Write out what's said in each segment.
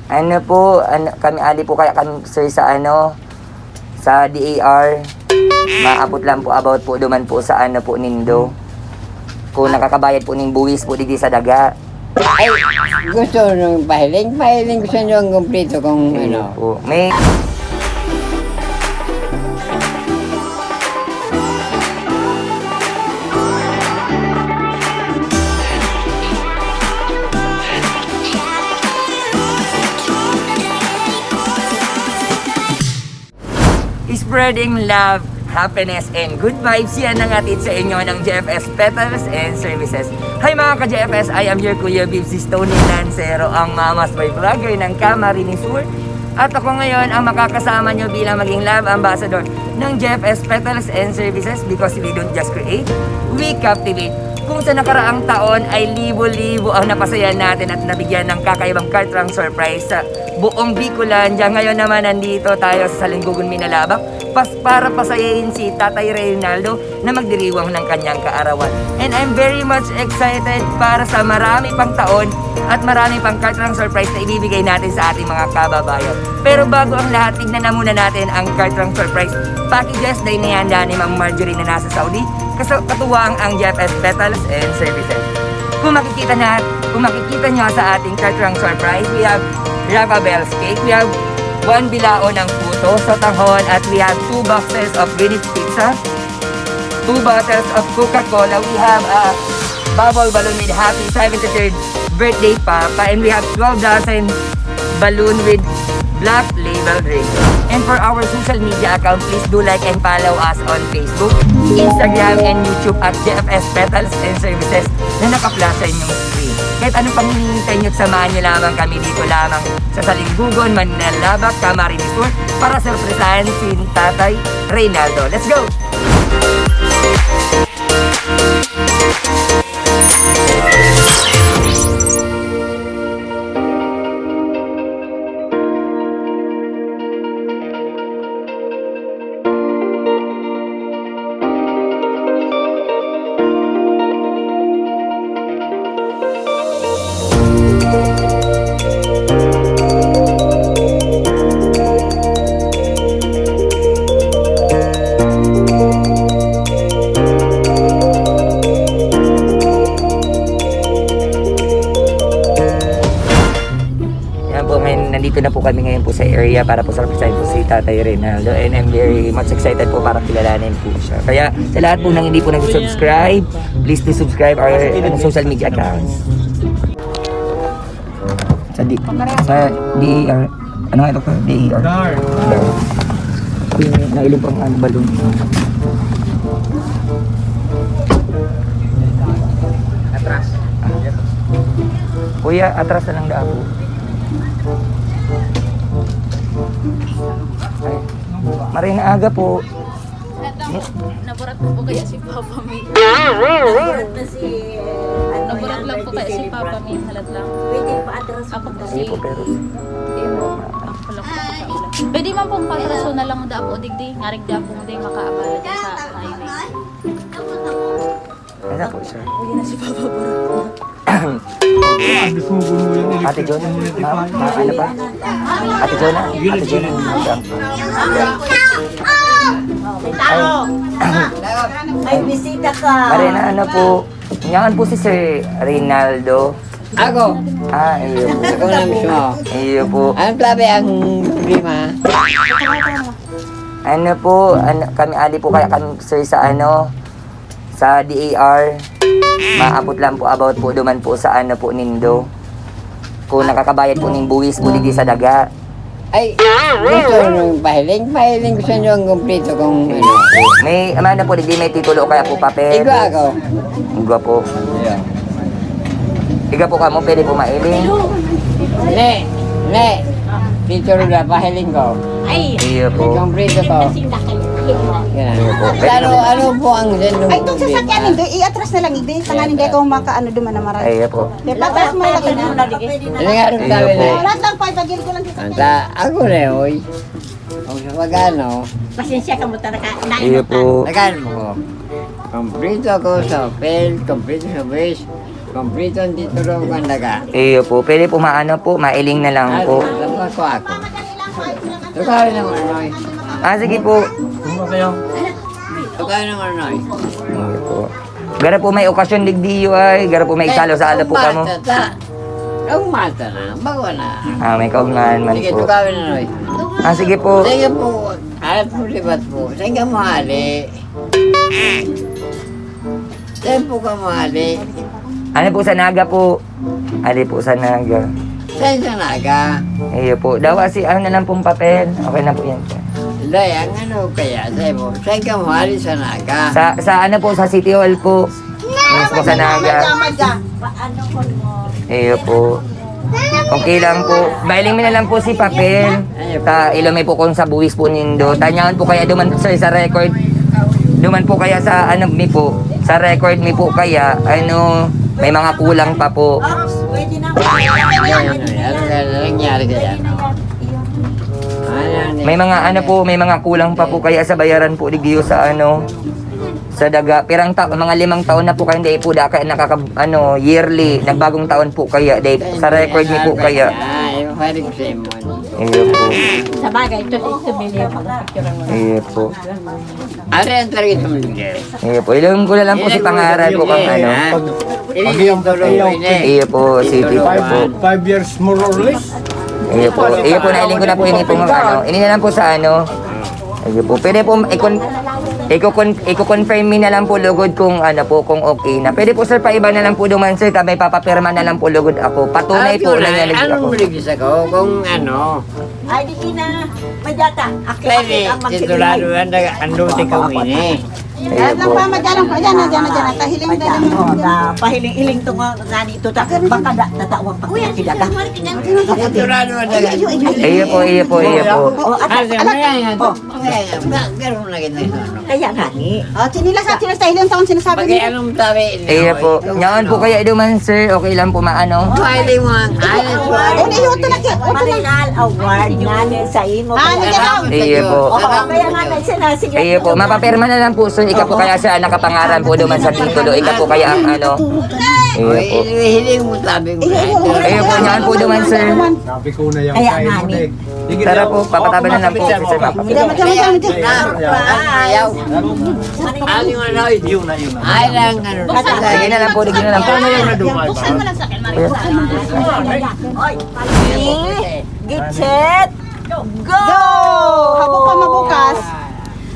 Ano po, kami ali po kaya kami sir sa sa DAR. Maabot lang po about po duman po sa po nindo. Kung nakakabayad po ning buwis po didi sa daga. Ay, gusto nung pahiling gusto nyo ang kumpleto kung ano. Po. May spreading love, happiness, and good vibes yan ang atid sa inyo ng JFS Petals and Services. Hi mga ka-JFS, I am your Kuya Bibsy Tony Lancero, ang mamas by vlogger ng Camarines Sur. At ako ngayon ang makakasama nyo bilang maging love ambassador ng JFS Petals and Services because we don't just create, we captivate. Kung sa nakaraang taon ay libo-libo ang napasaya natin at nabigyan ng kakaibang Cartrang surprise sa buong Bicolandia. Ngayon naman nandito tayo sa Salinggugon, Minalabak para pasayahin si Tatay Reynaldo na magdiriwang ng kanyang kaarawan. And I'm very much excited para sa marami pang taon at marami pang Cartrang surprise na ibibigay natin sa ating mga kababayan. Pero bago ang lahat, tignan na muna natin ang Cartrang surprise packages na inihanda ni Ma'am Marjorie na nasa Saudi. Katuwang ang JFS Petals and Services. Kung makikita nyo sa ating Cartrang surprise, we have Rava Bell's cake, we have 1 bilao ng puto sa tanghon, at we have 2 boxes of Greenwich pizza, 2 bottles of Coca-Cola, we have a bubble balloon with happy 73rd birthday Papa, and we have 12 dozen balloon with Black Label Drink. And for our social media account, please do like and follow us on Facebook, Instagram, and YouTube at JFS Petals and Services na naka-flash sa inyong screen. Kahit anong pang hinihintay nyo, samahan nyo lamang kami dito lamang sa Salinggugon, Manlalabak, Camarines Sur para surpresahan si Tatay Reynaldo. Let's go! Nandito na po kami ngayon po sa area para po surprisein po si Tatay Reynaldo, and I'm very much excited po para kilalanin po siya. Kaya sa lahat po nang hindi po nag-subscribe, please do subscribe our social media accounts. Sa DER, ano nga ito po? DER. Nailong pang balon. Atras. Kuya, atras na lang daan po. Marina aga po. Naburat po kaya si Papa May. Naburat lang po kaya si Papa May. Halat lang. Ako po si... pero... Ako lang po kaulan. Pwede man pong patraso na lang da po digdi. Ngarig da po hindi makaabala dyan sa highway. Ano po siya? Uy na si Papa Burat. Ate Jonah, ano pa? Ate Jonah? Ate Jonah. May bisita ka. Marina, ano po? Yan po si Sir Reynaldo. Ako, Iyo po. ako na mismo. Iyo po. Anong plabe ang prima? Ano po, kami ali po kaya kami sir sa sa DAR. Maabot lang po about po duman po sa po nindo. Kung nakakabayad po ning buwis po didi sa daga. Ay, gusto nung pahiling gusto nyo ang kumpleto kung ano. May amana po didi may titulo kaya po papel. Igo ako. Igwa po. Iga po kamo pwede po mailing. Ne, dito rin na pahiling ko. Iyo po. Kumpleto ko. Iyo po. Ano po ang sendong Ay, itong sasakyan hindi, i-atras na lang hindi. Tangan hindi ako makaano duman na marami. Iyo po. Atras mo lang yun. Ano nga rin sabi na? Lahat lang pa, ibagil ko lang sa sasakyan. Anta, ako na oy. Kung sa magano, Pasensya ka mo talaga. Iyo po. nagano mo ko. Kumpleto ako sa hotel, kumpleto sa base, Kompleto dito rin ang daga. Iyo po, pwede po maano po, mailing na lang po. Tapos ako. Tukawin naman, Noy. Sige po. Tukawin naman, Noy. Iyo po. Gara po may okasyon digdiyo ay, gara po may salo-salo po kamo. Ang mata na, bago na. May kaugnahan man Sige, po. tukawin na, Noy. Sige po. Sige po, alat mo libat po. Saan ka mahali? Saan po ka mahali? Ano po sa naga po? Ali po sa naga. Saan sa naga? Iyo po. Dawa si ano na lang pong papel. Okay na po yan. Sir. Day, ang ano kaya, sa'yo po, saan ka mahali sa naga? Sa ano po, sa City Hall po. Yes po sa naga. Iyo po. Okay lang po. Bailing mo na lang po si papel. Ta ilomay po kung sa buwis po nindo. Tanyahan po kaya duman sir sa record. Duman po kaya sa ano mi po. Sa record mi po kaya ano may mga kulang pa po. Ano nangyari kaya? May mga ano po, may mga kulang pa po kaya sa bayaran po digyo sa ano sa daga. Pirang mga 5 taon na po kaya hindi po daka ano yearly nagbagong taon po kaya dahil sa record mi po kaya. Ay, pwede ko sa'yo mo. Iyo po. Sa bagay, ito bili ako. Iyo po. Ano yung target mo ligay? Iyo po. Ilong ko na lang po si pangaral po kang ano. Iligyan tuloy mo Iyo po, si Tito po. 5 years more or less. Iyo po, nailing ko na po ini po mga ano. Ini na lang po sa ano. Iyo po, pwede po i-confirm me na lang po lugod kung ano po, kung okay na. Pwede po sir, paiba na lang po duman sir, may papapirma na lang po lugod ako. Patunay po na yan Anong ako. ligis ako? Kung ano? Ay, di na. Madyata. Pwede, titulado yan, anduti ka ini. Iyo po. Diyan na. Kahiling na. Pahiling-hiling to nga nani ito. Baka tatawag pa kaya sila ka. Titulado yan, Iyo po. Gano'n na ganyan. Kaya gani. Sinilas tayo ilang taon sinasabi Pag niya. anong tabi? Iyo po. Ngayon po kaya duman sir, okay lang po maano. Pwede mo ang alas mo. Ito na kaya. Marinal Award nani sa imo. Iyo po. Kaya nga na sinasigaw. Iyo po, mapapirma na lang po sir. Ika po kaya sa nakapangaran po duman sa titulo. Ika po kaya ang ano. Iyo po. Hiling mo tabi mo. Iyo po, ngayon po duman sir. Sabi ko na yung Kaya kain nga mo ni. eh. Sige, Tara po, papataban na lang po sir. Ayaw. Ano yung ano? Yun na. Ay lang, ano. Sige na lang po, sige na lang po. Buksan mo lang sa akin, Maria. Get set. Go! Habok pa mabukas.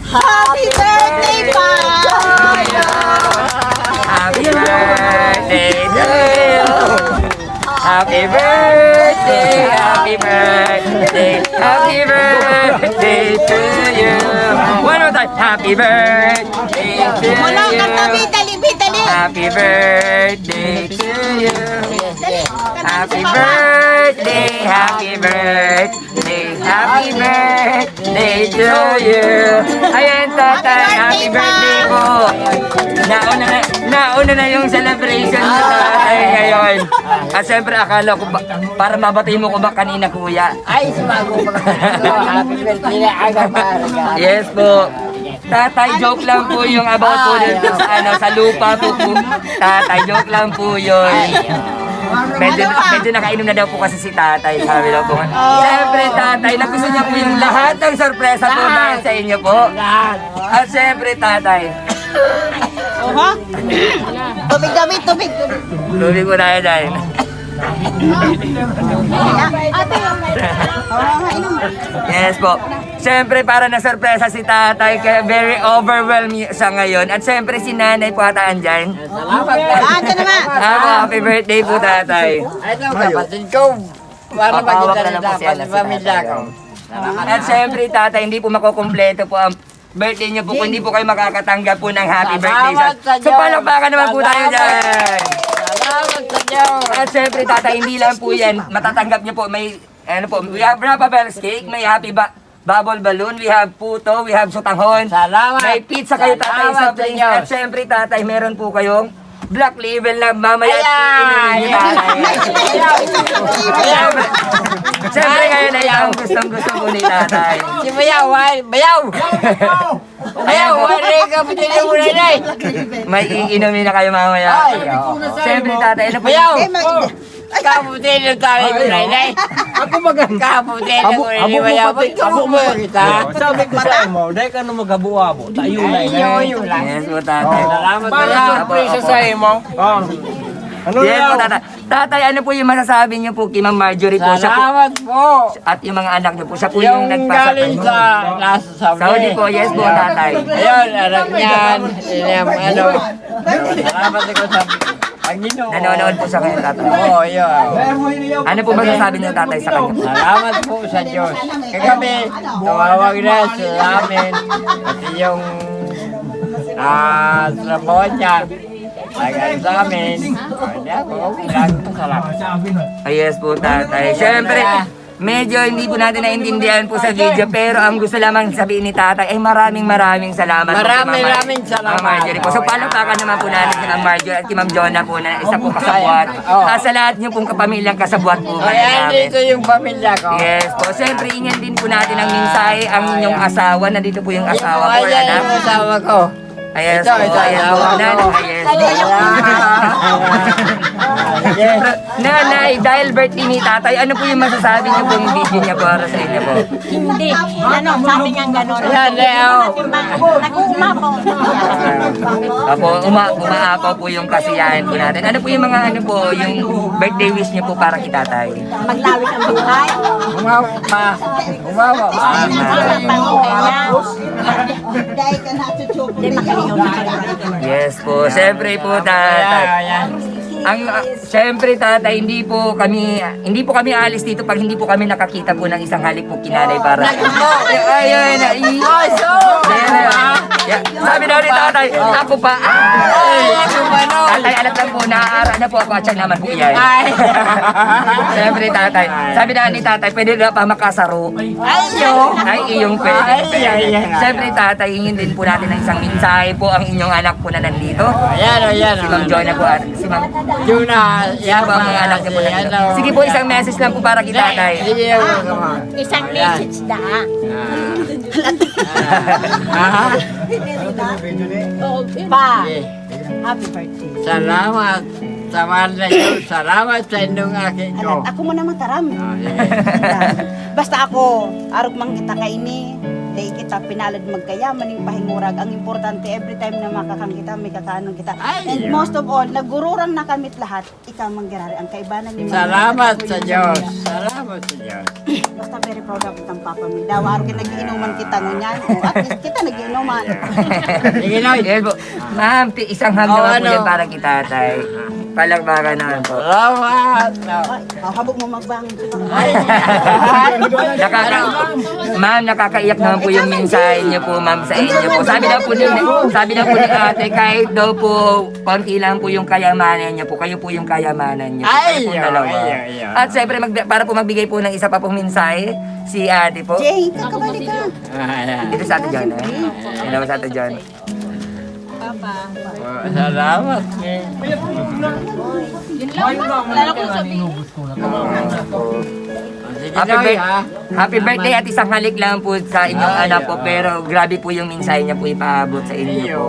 Happy birthday, pa! Happy birthday to you. Happy birthday, happy birthday, happy birthday to you. One more time. Happy birthday to you. Happy birthday to you. Happy birthday, happy birthday, happy birthday to you. Ayan, tatay, happy birthday po. Nauna na yung celebration sa tatay ngayon. At siyempre, akala ko para mabati mo ko ba kanina, kuya? Ay, sumago pa. Happy birthday na aga para. Yes po. Tatay, joke lang po yung about po dito sa ano, sa lupa po po. Tatay, joke lang po yun. Medyo nakainom na daw po kasi si tatay, sabi daw po. Siyempre tatay, nagusto niya po yung lahat ng sorpresa po dahil sa inyo po. At siyempre tatay. Tubig. Tubig po tayo dahil. Yes po. Siyempre para na sorpresa si tatay, kaya very overwhelmed siya ngayon. At siyempre si nanay po ata andyan. Salamat. Diyan naman. Happy birthday po tatay. Ito, kapatid ko. Para Papahawak makita na lang po nila siya pati pamilya ko. At siyempre tatay, hindi po makukumpleto po ang birthday niyo po kung hindi po kayo makakatanggap po ng happy birthday. Salamat sa So Diyos. palakpakan naman po tayo dyan. Salamat sa Diyos. At siyempre tatay, hindi lang po yan. Matatanggap niyo po, may ano po, we have Rapabel's cake, may bubble balloon, we have puto, we have sutanghon. Salamat. May pizza kayo tatay Salamat sa sa drinks. Diyos. At siyempre tatay, meron po kayong black label na mamaya Ayan! inumin niyo tatay. Siyempre ngayon ay ang gustong-gusto po ni tatay. Si Bayaw, ay, Bayaw! Ayan po. May iinumin na kayo mamaya. Siyempre tatay, ano po yung... Kaputin tayo ko na Ako maganda. Kaputin ko na Abo mo kita. Sabi ko sa imo, dahil ka na magabuabo. Tayo na Yes po tatay. Salamat Para surprise sa imo. Ano Yes po yan? tatay. Tatay, ano po yung masasabi niyo po kay Ma'am Marjorie po? Siya po, Salamat po. at yung mga anak niyo po, siya po yung Yung galing nagpasa. sa nasa Saudi po, yes po tatay. Ayun, anak niyan. Ano. Salamat ko sa Panginoon. Nanonood po sa kanya tatay. Oo, yun. Ano po masasabi niyo tatay sa kanya? Salamat po sa Diyos. Kagabi, tumawag na sa amin. Pati yung trabaho niya. Tagal sa amin. Hindi ako, okay lang. Salamat. Yes po tatay. Siyempre, medyo hindi po natin naintindihan po sa video, pero ang gusto lamang sabihin ni tatay ay maraming salamat po kay Maraming salamat. Ma'am Marjorie po. So palakpakan naman po natin kay Ma'am Marjorie at kay Ma'am Jonah po na isa po kasabwat. Sa lahat niyo pong kapamilyang kasabwat po kayo Ayan, namin. dito yung pamilya ko. Yes po. Siyempre, ingin din po natin ang mensahe ang inyong asawa. Nandito po yung Yung asawa po. ayan Anak. yung asawa ko. Ayos Ito, po. ito, Ayan po. asawa ko. Nanay. Yes. Nanay, dahil birthday ni tatay, ano po yung masasabi niyo pong video niya para sa inyo po? Hindi. Ano, sabi niya gano'n. Ayan, Leo. Nag-uumapaw. Apo, umaapaw po yung kasiyahan po natin. Ano po yung mga ano po, yung birthday wish niyo po para kay tatay? Maglawit ang buhay. Umawa pa. Umawa pa. Dahil ka natutupo. Hindi makalingaw na Yes po. Siyempre po tatay. Ayan. Siyempre tatay, hindi po kami alis dito pag hindi po kami nakakita po ng isang halik po kinanay para. Ayun na. Sabi daw ni tatay, ako pa. Tatay, alam lang po, naaara na po ako at siya naman po iyan. Siyempre tatay, sabi na ni tatay, pwede na pa makasaro. Ay, iyong pwede. Siyempre tatay, hingin din po natin ng isang mensahe po ang inyong anak po na nandito. Ayan. Si Ma'am Jonah po at si Ma'am Yuna. yan po ang mga anak niya po nandito. Sige po, isang message lang po para kay tatay. Sige, Isang message na. Pa. Happy birthday. Salamat. Sa mahal na Diyos. Salamat sa inyong aking ko. Ako mo naman taram. Basta ako, arog mang kita kaini. Dahil kita pinalad magkayaman yung pahingurag. Ang importante, every time na makakang kita, may kakaanong kita. And most of all, nagururang na kamit lahat, ikaw manggirari. Ang kaibanan ni Mama. Salamat sa Diyos. Salamat sa Diyos. Basta very proud ako ng papa mo. Daw, arog nagiinuman kita ngunyan. O at least kita nagiinuman. Sige, Noy. Yes po. Ma'am, isang hug naman po ano? yan para kay tatay. Palakpakan naman po. Salamat. Habog mo magbangon. Ma'am, nakakaiyak naman po yung mensahe niyo po, ma'am, sa inyo po. Sabi daw po ni ate, kahit daw po, konti lang po yung kayamanan niyo po. Kayo po yung kayamanan niyo po. Kayo po dalawa. At siyempre, para po magbigay po ng isa pa pong mensahe, si ate po. Jay, kakabalik ka. Dito sa ate John. Hello sa ate John. Salamat. Yun lang ba? Wala na kong sabihin. Happy birthday at isang halik lang po sa inyong anak po, pero grabe po yung mensahe niya po ipaabot sa inyo po.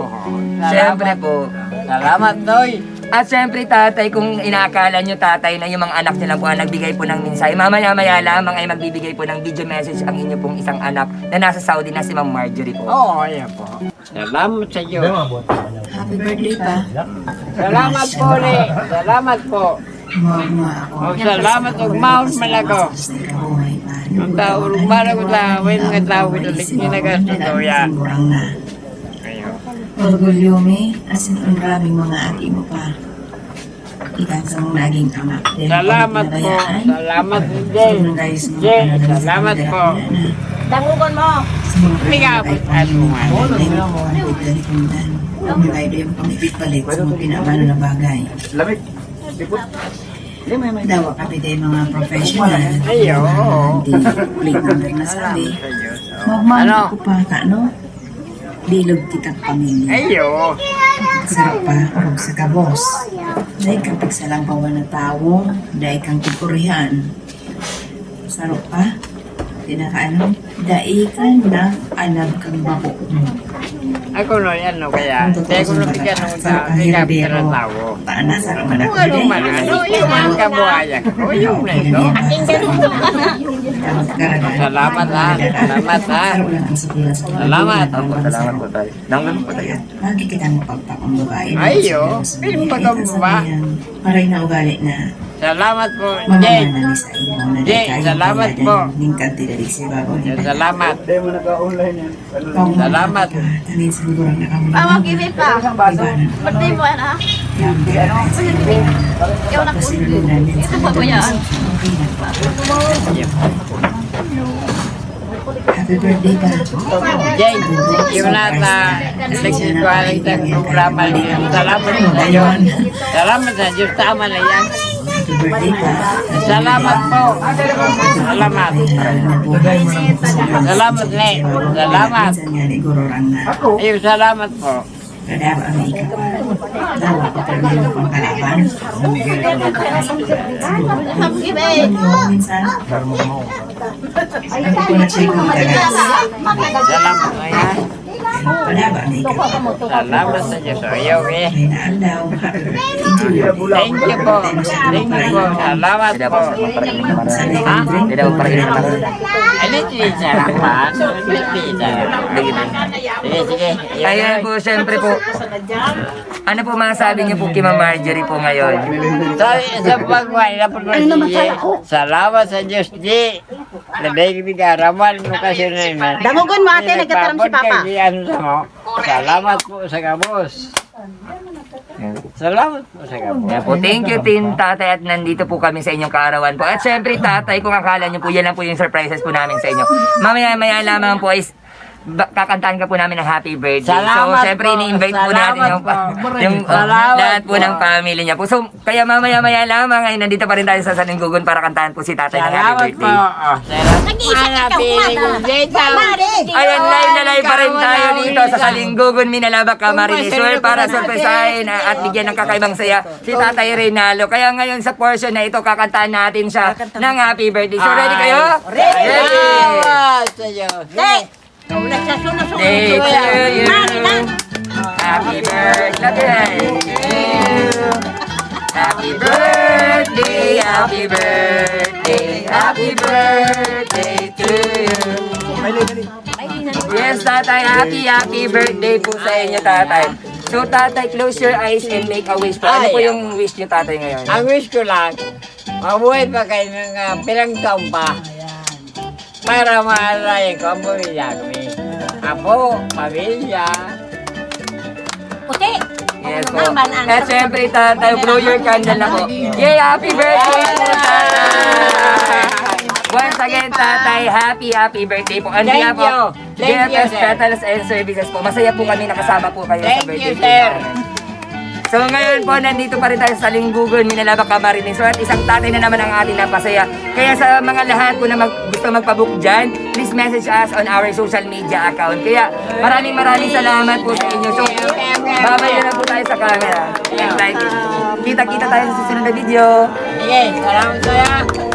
Siyempre po. Salamat, Noy. At syempre tatay, kung inaakala nyo tatay na yung mga anak nyo lang po ang nagbigay po ng mensahe, mamaya-maya lamang ay magbibigay po ng video message ang inyo pong isang anak na nasa Saudi na si Ma'am Marjorie po. Oo, ayan po. Salamat sa Diyos. Happy birthday pa. Salamat po, Le. Salamat po. Salamat ug maon malago. Ang tao rumara ko sa wen nga tao ito ninagas ko ya. Orgulyo mi, asin ang maraming mga ati mo pa. Ikaw sa mong naging ama. Salamat po. Salamat din. Salamat po. Dangugon mo. Ikaw po at mo. Huwag mo kayo yung pamipit-palit sa mga pinamano na bagay. Dawa ka pwede mga professional. Ayo. Hindi plate number na sabi. Magmahal ko pa ka, no? Bilog kitang pamilya. Ayo. Sarap pa, huwag sa kabos. Dahil kang pagsalambawan na tao, dahil kang kipurihan. Sarap pa, tinakaano, dahil ka na alam kang bako mo. Ako no, ano kaya? Kung totoo Kaya ko sa na bigyan bata, ng sa tao. Hindi ka kahirabiro, tao. paana sa Kung manak ano man, ano yung mga kabuhayan ko, yung na ito. Salamat, ha? Salamat, ha? Salamat. Opo, salamat po tayo. Nanggan po tayo. Lagi kitang mapagpakang babae. Ayo, piling pagkababa. Maray na ugali na Salamat po, Jay. mamamana sa imo na Jay, dahil salamat kaya po. Ningkan tidali si bago ni Salamat. Salamat. Salamat. Tanin sa gurang na kami. Tawag kini pa. Ibanan. Birthday mo na. Ikaw na po. Pasilulunan din sa Ito pa ba yan? Happy birthday pa. Jay, yung nata, nagsikwalay sa programa niyo. Salamat po sa Diyos. Salamat sa Diyos, tama na yan. Happy birthday pa. Salamat po. Salamat. Salamat, Le. Salamat. Minsan nga ni gururang na. Ayun, salamat po. Kadaba ang ikaw. Dawa ko pero may pang kalaban. Minsan. Sabi ko na siya kung tagal. Salamat na yan. Kadaba ang ikaw. Salamat sa Diyos. Ayaw eh. May naandaw. Thank you po. Thank you po. Salamat Hindi po. po, magparating ng kamara. Ha? Hindi po, parating ng kamara. Ano si salamat? Sige, sige. Ayan po, syempre po. Ano po masasabi niyo po kay Ma'am Marjorie po ngayon? Sa pagwain na po salamat sa Diyos, Di. Naday kami mo kasi na yun. Dangugon mo, ate, nagkataram si Papa. Salamat po sa kabos. Salamat po sa kabos. Yan po, thank you Tin Tatay at nandito po kami sa inyong kaarawan po. At syempre Tatay, kung akala niyo po yan lang po yung surprises po namin sa inyo. Mamaya-maya lamang po is kakantahan ka po namin ng happy birthday. Salamat so, syempre po. ini-invite po natin Salamat yung, po. yung Salamat lahat po po. ng family niya po. So, kaya mamaya-maya lamang ay nandito pa rin tayo sa Saningugun para kantahan po si Tatay ng happy Salamat birthday. po. Salamat. Pili kong data. Ayan, live na live pa rin tayo dito sa Salinggugun, Minalabak, Camarines Sur para surpresahin at bigyan ng kakaibang saya si Tatay Reynalo. Kaya ngayon sa portion na ito, kakantahan natin siya ng happy birthday. So, ready kayo? Ready! Salamat sa Diyos. Day to you. Happy birthday to you. Happy birthday, happy birthday, happy birthday to you. Yes, Tatay, happy birthday po sa inyo, Tatay. So, Tatay, close your eyes and make a wish po. Ano po yung wish niyo, Tatay, ngayon? Ang wish ko lang, mabuhay pa kayo ng pilang taon pa. Para maalayin ko ang pamilya kami. Apo, pamilya. Yes po. At syempre, Tatay, blow your candle na po. Yay! Happy birthday po, Tatay! Once again, Tatay, happy birthday po. On behalf of Thank you, JFS sir. Petals and Services po. Masaya po kami nakasama po kayo sa Thank birthday you, po sir. namin. So ngayon po, nandito pa rin tayo sa Linggugun, Minalabak, Camarines Sur. At isang tatay na naman ang ating napasaya. Kaya sa mga lahat po na gusto magpabook dyan, please message us on our social media account. Kaya maraming salamat po sa inyo. So, babay na po tayo sa camera. Thank you. Kita-kita tayo sa susunod na video. Sige, salamat saya.